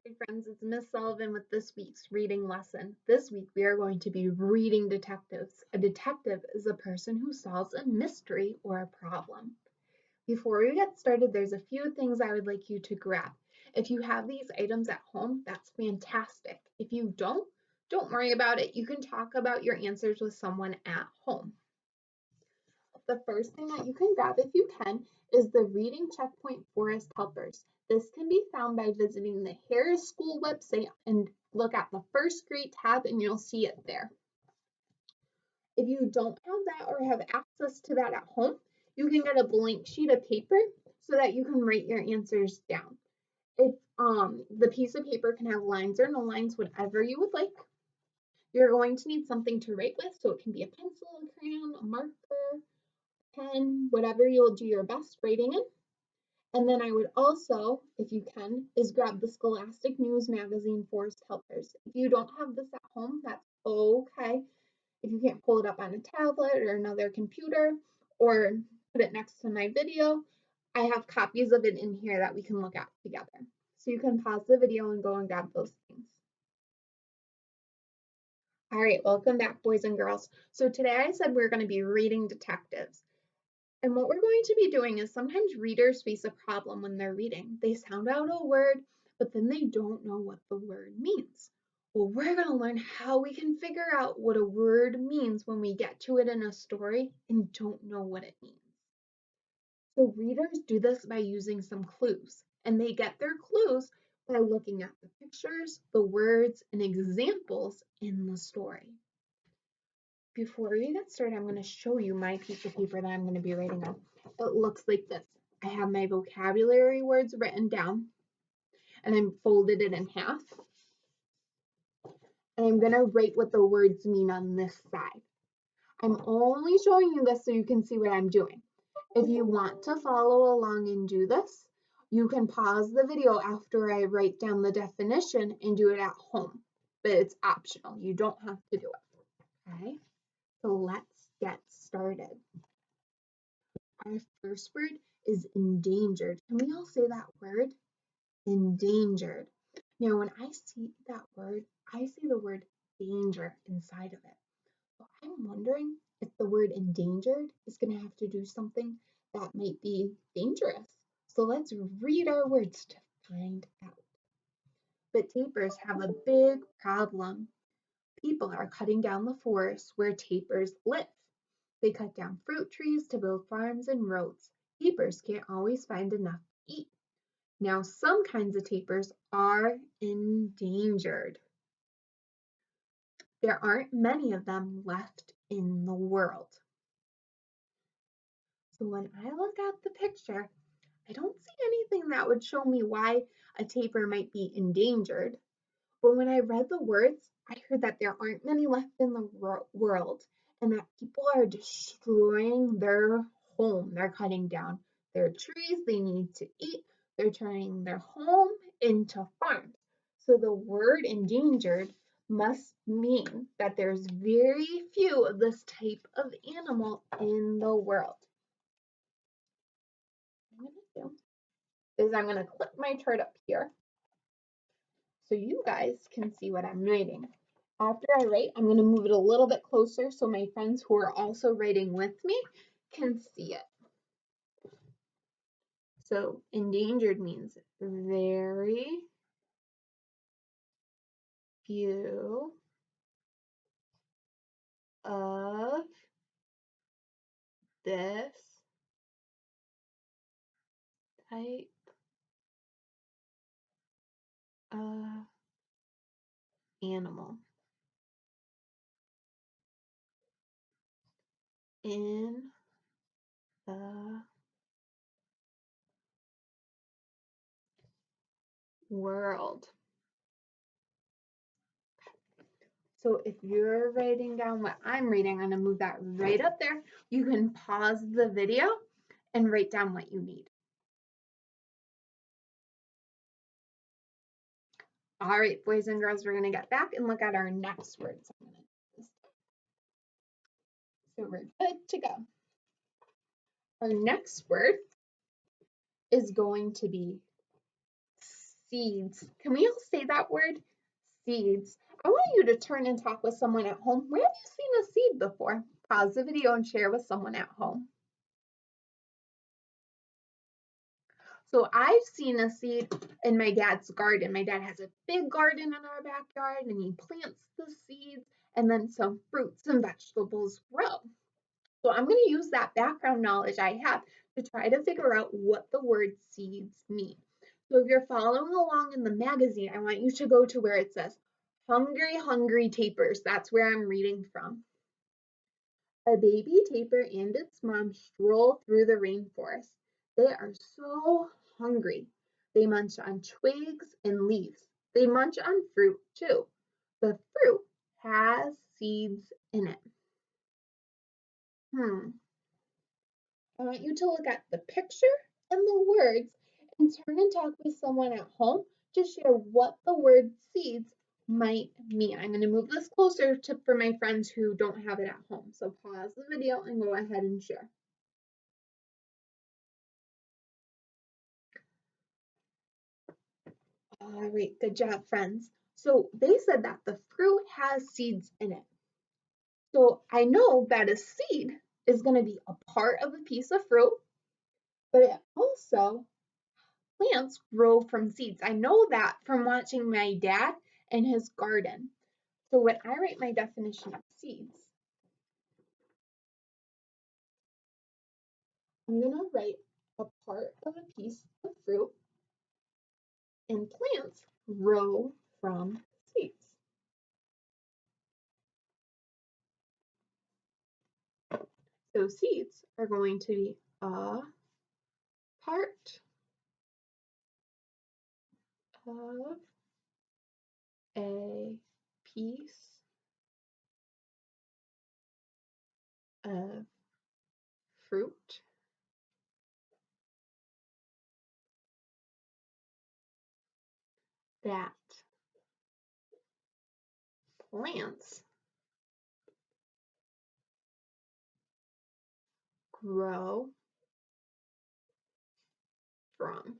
Hey friends, it's Miss Sullivan with this week's reading lesson. This week we are going to be reading detectives. A detective is a person who solves a mystery or a problem. Before we get started, there's a few things I would like you to grab. If you have these items at home, that's fantastic. If you don't worry about it. You can talk about your answers with someone at home. The first thing that you can grab if you can is the Reading Checkpoint Forest Helpers. This can be found by visiting the Harris School website and look at the first grade tab and you'll see it there. If you don't have that or have access to that at home, you can get a blank sheet of paper so that you can write your answers down. If the piece of paper can have lines or no lines, whatever you would like. You're going to need something to write with, so it can be a pencil, a crayon, a marker, pen, whatever you'll do your best writing in. And then I would also, if you can, is grab the Scholastic News Magazine Forest Helpers. If you don't have this at home, that's okay. If you can't pull it up on a tablet or another computer or put it next to my video, I have copies of it in here that we can look at together. So you can pause the video and go and grab those things. All right, welcome back, boys and girls. So today I said we're going to be reading detectives. And what we're going to be doing is sometimes readers face a problem when they're reading. They sound out a word, but then they don't know what the word means. Well, we're going to learn how we can figure out what a word means when we get to it in a story and don't know what it means. So readers do this by using some clues, and they get their clues by looking at the pictures, the words, and examples in the story. Before we get started, I'm going to show you my piece of paper that I'm going to be writing on. It looks like this. I have my vocabulary words written down, and I'm folded it in half. And I'm going to write what the words mean on this side. I'm only showing you this so you can see what I'm doing. If you want to follow along and do this, you can pause the video after I write down the definition and do it at home. But it's optional. You don't have to do it. Okay? So let's get started. Our first word is endangered. Can we all say that word? Endangered. Now, when I see that word, I see the word danger inside of it. So I'm wondering if the word endangered is going to have to do something that might be dangerous. So let's read our words to find out. But tapirs have a big problem. People are cutting down the forest where tapirs live. They cut down fruit trees to build farms and roads. Tapirs can't always find enough to eat. Now, some kinds of tapirs are endangered. There aren't many of them left in the world. So when I look at the picture, I don't see anything that would show me why a tapir might be endangered. But when I read the words, I heard that there aren't many left in the world and that people are destroying their home. They're cutting down their trees they need to eat. They're turning their home into farms. So the word endangered must mean that there's very few of this type of animal in the world. What I'm going to do is I'm going to clip my chart up here so you guys can see what I'm writing. After I write, I'm going to move it a little bit closer so my friends who are also writing with me can see it. So endangered means very few of this type of animal in the world. So if you're writing down what I'm reading, I'm going to move that right up there. You can pause the video and write down what you need. All right, boys and girls, we're going to get back and look at our next words. So we're good to go. Our next word is going to be Seeds. Can we all say that word? Seeds. I want you to turn and talk with someone at home. Where have you seen a seed before? Pause the video and share with someone at home. So I've seen a seed in my dad's garden. My dad has a big garden in our backyard and he plants the seeds and then some fruits and vegetables grow. So I'm going to use that background knowledge I have to try to figure out what the word seeds mean. So if you're following along in the magazine, I want you to go to where it says Hungry, Hungry Tapers. That's where I'm reading from. A baby tapir and its mom stroll through the rainforest. They are so hungry. They munch on twigs and leaves. They munch on fruit too. The fruit has seeds in it. I want you to look at the picture and the words and turn and talk with someone at home to share what the word seeds might mean. I'm going to move this closer for my friends who don't have it at home. So pause the video and go ahead and share. All right, good job, friends. So they said that the fruit has seeds in it. So I know that a seed is going to be a part of a piece of fruit, but it also plants grow from seeds. I know that from watching my dad and his garden. So when I write my definition of seeds, I'm going to write a part of a piece of fruit and plants grow from seeds. So seeds are going to be a part of a piece of fruit that plants grow from.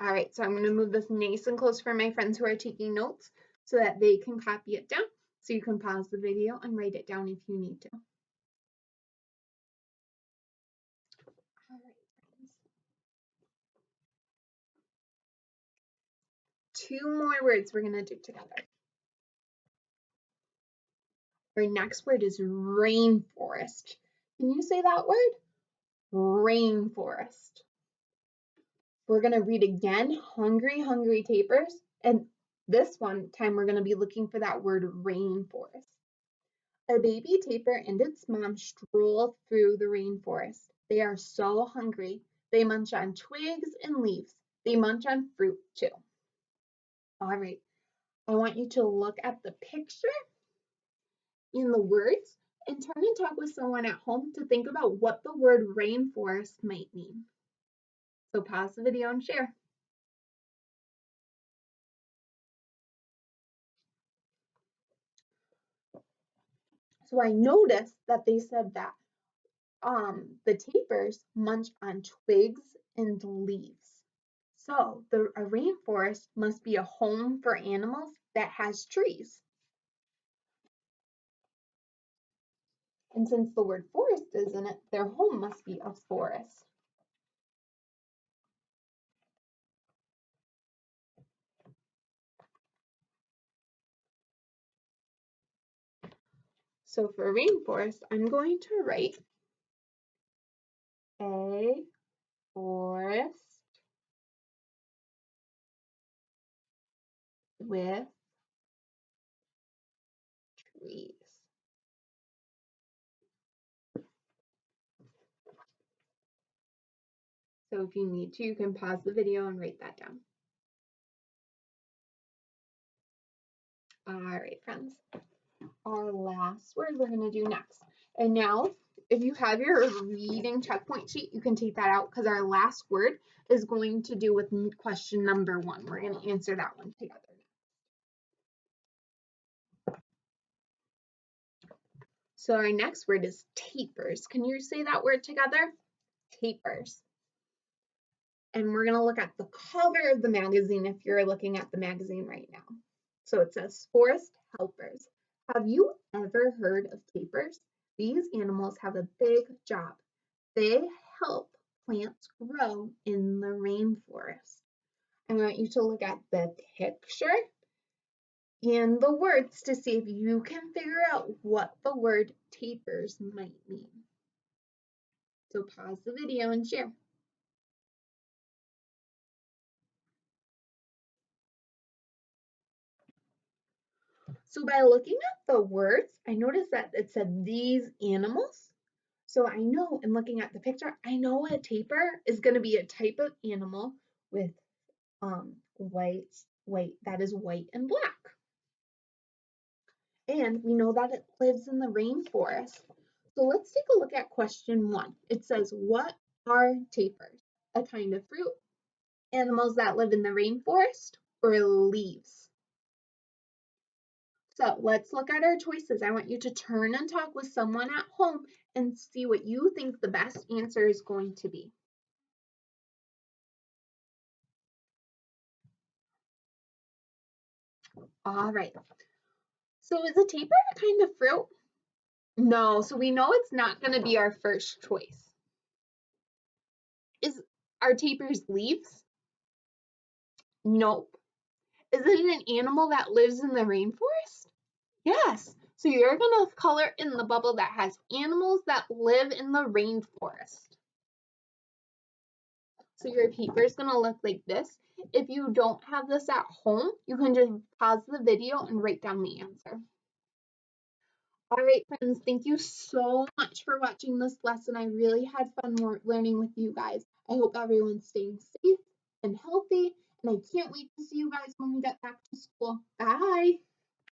All right, so I'm going to move this nice and close for my friends who are taking notes so that they can copy it down. So you can pause the video and write it down if you need to. All right, friends. 2 more words we're going to do together. Our next word is rainforest. Can you say that word? Rainforest. We're going to read again, Hungry, Hungry Tapers. And this one time we're going to be looking for that word rainforest. A baby tapir and its mom stroll through the rainforest. They are so hungry. They munch on twigs and leaves. They munch on fruit too. All right, I want you to look at the picture in the words and turn and talk with someone at home to think about what the word rainforest might mean. So pause the video and share. So I noticed that they said that the tapirs munch on twigs and leaves. So a rainforest must be a home for animals that has trees. And since the word forest is in it, their home must be a forest. So for rainforest, I'm going to write a forest with trees. So if you need to, you can pause the video and write that down. All right, friends. Our last word we're going to do next. And now, if you have your reading checkpoint sheet, you can take that out because our last word is going to do with question number 1. We're going to answer that one together. So our next word is tapers. Can you say that word together? Tapers. And we're going to look at the cover of the magazine if you're looking at the magazine right now. So it says Forest Helpers. Have you ever heard of tapirs? These animals have a big job. They help plants grow in the rainforest. I want you to look at the picture and the words to see if you can figure out what the word tapirs might mean. So pause the video and share. So by looking at the words, I noticed that it said these animals. So I know in looking at the picture, I know a tapir is going to be a type of animal with white that is white and black. And we know that it lives in the rainforest. So let's take a look at question 1. It says, what are tapirs? A kind of fruit, animals that live in the rainforest, or leaves? So let's look at our choices. I want you to turn and talk with someone at home and see what you think the best answer is going to be. All right. So is a tapir a kind of fruit? No, so we know it's not going to be our first choice. Are tapirs leaves? Nope. Is it an animal that lives in the rainforest? Yes. So you're going to color in the bubble that has animals that live in the rainforest. So your paper is going to look like this. If you don't have this at home, you can just pause the video and write down the answer. All right, friends, thank you so much for watching this lesson. I really had fun learning with you guys. I hope everyone's staying safe and healthy, and I can't wait to see you guys when we get back to school. Bye.